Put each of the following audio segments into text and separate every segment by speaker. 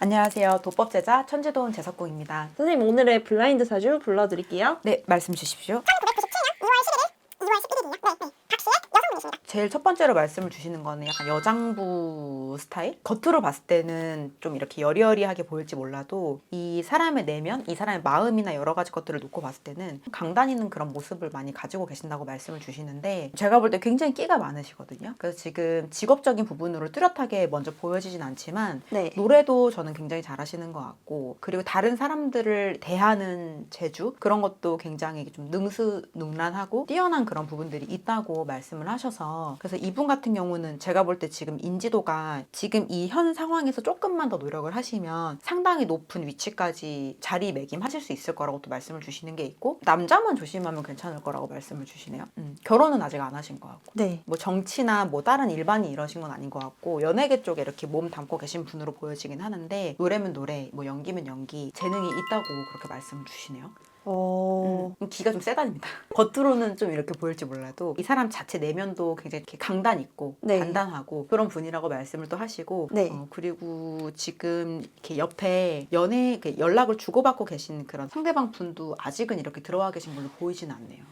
Speaker 1: 안녕하세요. 도법제자 천재도원 재석공입니다.
Speaker 2: 선생님 오늘의 블라인드 사주 불러드릴게요.
Speaker 1: 네, 말씀 주십시오.
Speaker 3: 2월 11일, 2월 11일이요. 네. 박씨의 여성분이십니다.
Speaker 1: 제일 첫 번째로 말씀을 주시는 거는 약간 여장부 스타일? 겉으로 봤을 때는 좀 이렇게 여리여리하게 보일지 몰라도 이 사람의 내면, 이 사람의 마음이나 여러 가지 것들을 놓고 봤을 때는 강단 있는 그런 모습을 많이 가지고 계신다고 말씀을 주시는데 제가 볼 때 굉장히 끼가 많으시거든요. 그래서 지금 직업적인 부분으로 뚜렷하게 먼저 보여지진 않지만
Speaker 2: 네.
Speaker 1: 노래도 저는 굉장히 잘하시는 것 같고 그리고 다른 사람들을 대하는 재주 그런 것도 굉장히 좀 능수능란하고 뛰어난 그런 부분들이 있다고 말씀을 하셔서 그래서 이분 같은 경우는 제가 볼 때 지금 인지도가 지금 이 현 상황에서 조금만 더 노력을 하시면 상당히 높은 위치까지 자리매김하실 수 있을 거라고 또 말씀을 주시는 게 있고 남자만 조심하면 괜찮을 거라고 말씀을 주시네요. 결혼은 아직 안 하신 것 같고
Speaker 2: 네.
Speaker 1: 뭐 정치나 뭐 다른 일반인 이러신 건 아닌 것 같고 연예계 쪽에 이렇게 몸 담고 계신 분으로 보여지긴 하는데 노래면 노래, 뭐 연기면 연기 재능이 있다고 그렇게 말씀을 주시네요. 기가 좀 세다닙니다. 겉으로는 좀 이렇게 보일지 몰라도 이 사람 자체 내면도 굉장히 이렇게 강단 있고
Speaker 2: 네.
Speaker 1: 단단하고 그런 분이라고 말씀을 또 하시고
Speaker 2: 네.
Speaker 1: 그리고 지금 이렇게 옆에 연락을 주고받고 계신 그런 상대방 분도 아직은 이렇게 들어와 계신 걸로 보이진 않네요.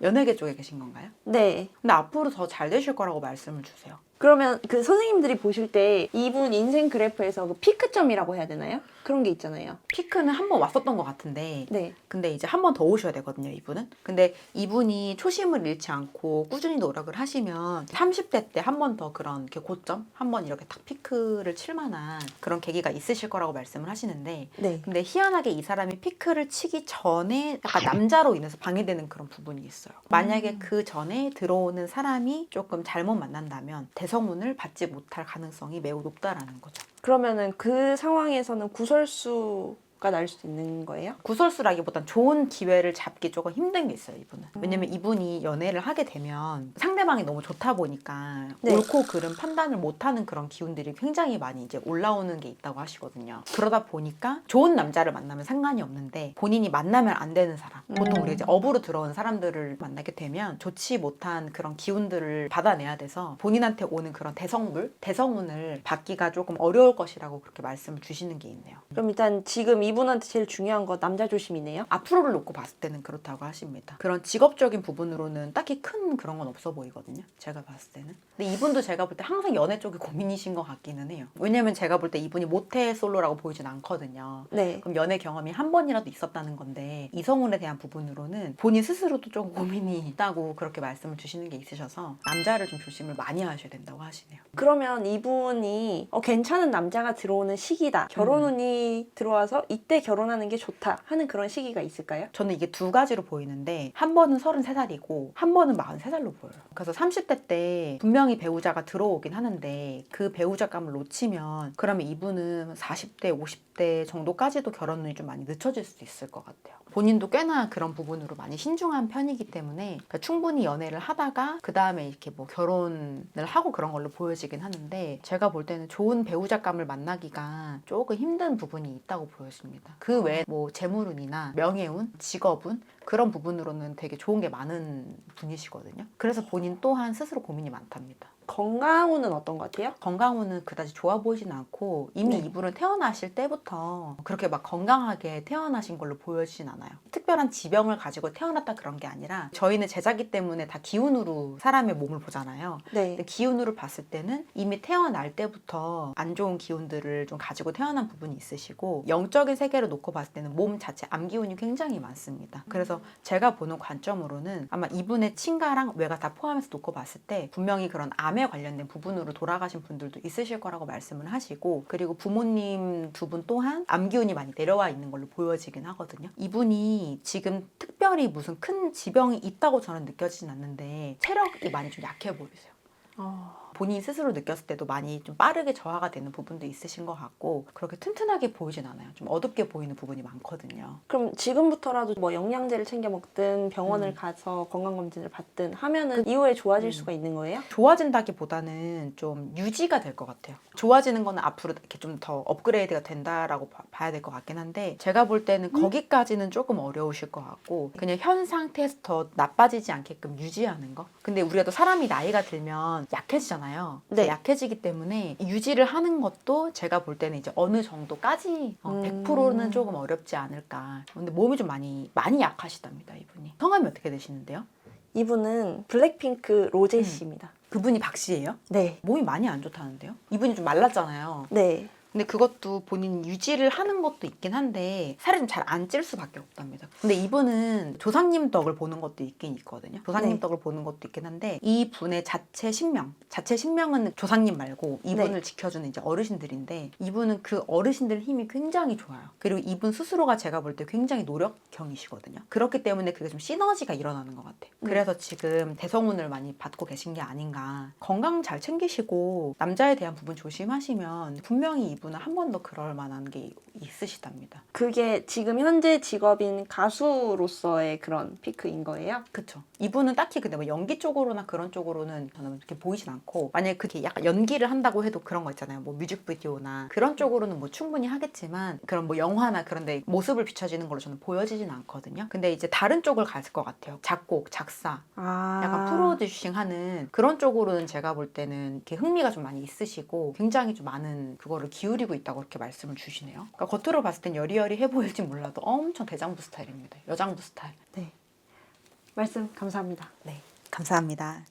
Speaker 1: 연예계 쪽에 계신 건가요?
Speaker 2: 네.
Speaker 1: 근데 앞으로 더 잘 되실 거라고 말씀을 주세요.
Speaker 2: 그러면 그 선생님들이 보실 때 이분 인생 그래프에서 그 피크점이라고 해야 되나요? 그런 게 있잖아요.
Speaker 1: 피크는 한 번 왔었던 것 같은데
Speaker 2: 네.
Speaker 1: 근데 이제 한 번 더 오셔야 되거든요, 이분은. 근데 이분이 초심을 잃지 않고 꾸준히 노력을 하시면 30대 때 한 번 더 그런 이렇게 고점, 한 번 이렇게 탁 피크를 칠 만한 그런 계기가 있으실 거라고 말씀을 하시는데
Speaker 2: 네.
Speaker 1: 근데 희한하게 이 사람이 피크를 치기 전에 약간 남자로 인해서 방해되는 그런 부분이 있어요. 만약에 그 전에 들어오는 사람이 조금 잘못 만난다면 대성운을 받지 못할 가능성이 매우 높다라는 거죠.
Speaker 2: 그러면은 그 상황에서는 구설수가 날 수 있는 거예요?
Speaker 1: 구설수라기보단 좋은 기회를 잡기 조금 힘든 게 있어요, 이분은. 왜냐면 이분이 연애를 하게 되면 상대방이 너무 좋다 보니까
Speaker 2: 네.
Speaker 1: 옳고 그른 판단을 못하는 그런 기운들이 굉장히 많이 이제 올라오는 게 있다고 하시거든요. 그러다 보니까 좋은 남자를 만나면 상관이 없는데 본인이 만나면 안 되는 사람, 보통 우리가 이제 업으로 들어온 사람들을 만나게 되면 좋지 못한 그런 기운들을 받아내야 돼서 본인한테 오는 그런 대성운을 받기가 조금 어려울 것이라고 그렇게 말씀을 주시는 게 있네요.
Speaker 2: 그럼 일단 지금 이분한테 제일 중요한 거 남자 조심이네요.
Speaker 1: 앞으로를 놓고 봤을 때는 그렇다고 하십니다. 그런 직업적인 부분으로는 딱히 큰 그런 건 없어 보이거든요. 제가 봤을 때는. 근데 이분도 제가 볼 때 항상 연애 쪽이 고민이신 것 같기는 해요. 왜냐면 제가 볼 때 이분이 모태 솔로라고 보이진 않거든요.
Speaker 2: 네.
Speaker 1: 그럼 연애 경험이 한 번이라도 있었다는 건데 이성운에 대한 부분으로는 본인 스스로도 좀 고민이 있다고 그렇게 말씀을 주시는 게 있으셔서 남자를 좀 조심을 많이 하셔야 된다고 하시네요.
Speaker 2: 그러면 이분이 괜찮은 남자가 들어오는 시기다. 결혼운이 들어와서 이때 결혼하는 게 좋다 하는 그런 시기가 있을까요?
Speaker 1: 저는 이게 두 가지로 보이는데 한 번은 33살이고 한 번은 43살로 보여요. 그래서 30대 때 분명히 배우자가 들어오긴 하는데 그 배우자감을 놓치면 그러면 이분은 40대, 50대 정도까지도 결혼이 좀 많이 늦춰질 수도 있을 것 같아요. 본인도 꽤나 그런 부분으로 많이 신중한 편이기 때문에 그러니까 충분히 연애를 하다가 그 다음에 이렇게 뭐 결혼을 하고 그런 걸로 보여지긴 하는데 제가 볼 때는 좋은 배우자감을 만나기가 조금 힘든 부분이 있다고 보여집니다. 그 외에 뭐 재물운이나 명예운, 직업운 그런 부분으로는 되게 좋은 게 많은 분이시거든요. 그래서 본인 또한 스스로 고민이 많답니다.
Speaker 2: 건강운은 어떤 것 같아요?
Speaker 1: 건강운은 그다지 좋아 보이진 않고 이미
Speaker 2: 네.
Speaker 1: 이분은 태어나실 때부터 그렇게 막 건강하게 태어나신 걸로 보여지진 않아요. 특별한 지병을 가지고 태어났다 그런 게 아니라 저희는 제자기 때문에 다 기운으로 사람의 몸을 보잖아요.
Speaker 2: 네.
Speaker 1: 근데 기운으로 봤을 때는 이미 태어날 때부터 안 좋은 기운들을 좀 가지고 태어난 부분이 있으시고 영적인 세계로 놓고 봤을 때는 몸 자체 암기운이 굉장히 많습니다. 그래서 제가 보는 관점으로는 아마 이분의 친가랑 외가 다 포함해서 놓고 봤을 때 분명히 그런 암에 관련된 부분으로 돌아가신 분들도 있으실 거라고 말씀을 하시고 그리고 부모님 두 분 또한 암기운이 많이 내려와 있는 걸로 보여지긴 하거든요. 이분이 지금 특별히 무슨 큰 지병이 있다고 저는 느껴지진 않는데 체력이 많이 좀 약해 보이세요. 본인 스스로 느꼈을 때도 많이 좀 빠르게 저하가 되는 부분도 있으신 것 같고 그렇게 튼튼하게 보이진 않아요. 좀 어둡게 보이는 부분이 많거든요.
Speaker 2: 그럼 지금부터라도 뭐 영양제를 챙겨 먹든 병원을 가서 건강검진을 받든 하면은 이후에 좋아질 수가 있는 거예요?
Speaker 1: 좋아진다기보다는 좀 유지가 될 것 같아요. 좋아지는 거는 앞으로 이렇게 좀 더 업그레이드가 된다라고 봐야 될 것 같긴 한데 제가 볼 때는 거기까지는 조금 어려우실 것 같고 그냥 현 상태에서 더 나빠지지 않게끔 유지하는 거. 근데 우리가 또 사람이 나이가 들면 약해지잖아요. 약해지잖아요.
Speaker 2: 네.
Speaker 1: 약해지기 때문에 유지를 하는 것도 제가 볼 때는 이제 어느 정도까지 100%는 조금 어렵지 않을까. 근데 몸이 좀 많이 약하시답니다, 이분이. 성함이 어떻게 되시는데요?
Speaker 2: 이분은 블랙핑크 로제 씨입니다.
Speaker 1: 그분이 박 씨예요?
Speaker 2: 네.
Speaker 1: 몸이 많이 안 좋다는데요? 이분이 좀 말랐잖아요.
Speaker 2: 네.
Speaker 1: 근데 그것도 본인 유지를 하는 것도 있긴 한데 살이 좀 잘 안 찔 수밖에 없답니다. 근데 이분은 조상님 덕을 보는 것도 있긴 있거든요. 조상님
Speaker 2: 네.
Speaker 1: 덕을 보는 것도 있긴 한데 이 분의 자체 신명은 조상님 말고 이분을
Speaker 2: 네.
Speaker 1: 지켜주는 이제 어르신들인데 이분은 그 어르신들 힘이 굉장히 좋아요. 그리고 이분 스스로가 제가 볼 때 굉장히 노력형이시거든요. 그렇기 때문에 그게 좀 시너지가 일어나는 것 같아요.
Speaker 2: 네.
Speaker 1: 그래서 지금 대성운을 많이 받고 계신 게 아닌가. 건강 잘 챙기시고 남자에 대한 부분 조심하시면 분명히 이분은 한 번 더 그럴 만한 게 있으시답니다.
Speaker 2: 그게 지금 현재 직업인 가수로서의 그런 피크인 거예요?
Speaker 1: 그쵸. 이분은 딱히 근데 뭐 연기 쪽으로나 그런 쪽으로는 저는 그렇게 보이진 않고 만약에 그게 약간 연기를 한다고 해도 그런 거 있잖아요. 뭐 뮤직비디오나 그런 쪽으로는 뭐 충분히 하겠지만 그런 뭐 영화나 그런 데 모습을 비춰지는 걸로 저는 보여지진 않거든요. 근데 이제 다른 쪽을 갈 것 같아요. 작곡, 작사, 약간 프로듀싱 하는 그런 쪽으로는 제가 볼 때는 이렇게 흥미가 좀 많이 있으시고 굉장히 좀 많은 그거를 기울이고 있다고 이렇게 말씀을 주시네요. 그러니까 겉으로 봤을 땐 여리여리해 보일지 몰라도 엄청 대장부 스타일입니다. 여장부 스타일.
Speaker 2: 네. 말씀 감사합니다.
Speaker 1: 네, 감사합니다.